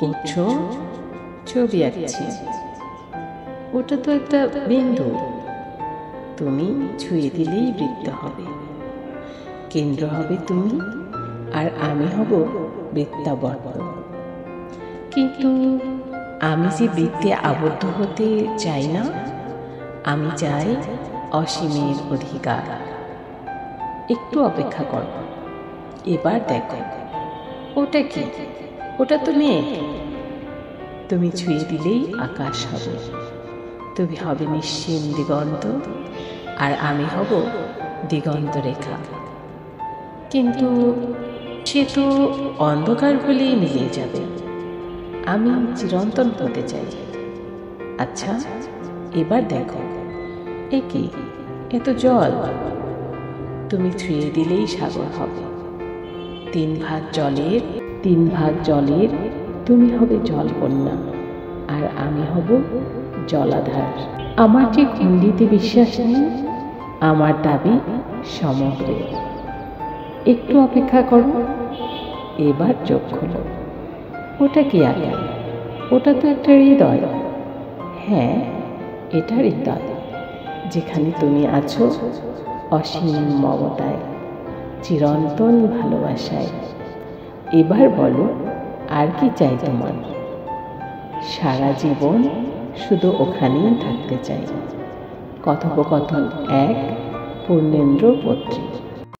করছো? ছবি আঁকছি। ওটা তো একটা বিন্দু। তুমি ছুঁয়ে দিলেই বৃত্ত হবে। কেন্দ্র হবে তুমি, আর আমি হব বৃত্তাবর্ত। কিন্তু আমি যে বৃত্তে আবদ্ধ হতে চাই না। আমি চাই অসীমের অধিকার। একটু অপেক্ষা করো, এবার দেখো। ওটা কি? ওটা তো মেঘ। তুমি ছুঁয়ে দিলেই আকাশ হবে। তুমি হবে নিশ্চিম দিগন্ত, আর আমি হব দিগন্ত রেখা। কিন্তু সে তো অন্ধকার হলেই মিলিয়ে যাবে। আমি চিরন্তন হতে চাই। আচ্ছা, এবার দেখো। এ কি? এ তো জল। তুমি ছুঁয়ে দিলেই সাগর হবে। 3 ভাগ জলের তুমি হবে জলকন্যা, আর আমি হব জলাধার। আমার যে গণ্ডিতে বিশ্বাস নেই, আমার দাবি সমগ্রের। একটু অপেক্ষা করো, এবার চোখ খোলো। ওটা কি আগে? ওটা তো একটা হৃদয়। হ্যাঁ, এটা হৃদয়, যেখানে তুমি আছো অসীম মমতায়, চিরন্তন ভালোবাসায়। এবার বলো, আর কি চাই তোমার? সারা জীবন শুধু ওখানেই থাকতে চাই। কথোপকথন 1, পূর্ণেন্দ্র পত্রী।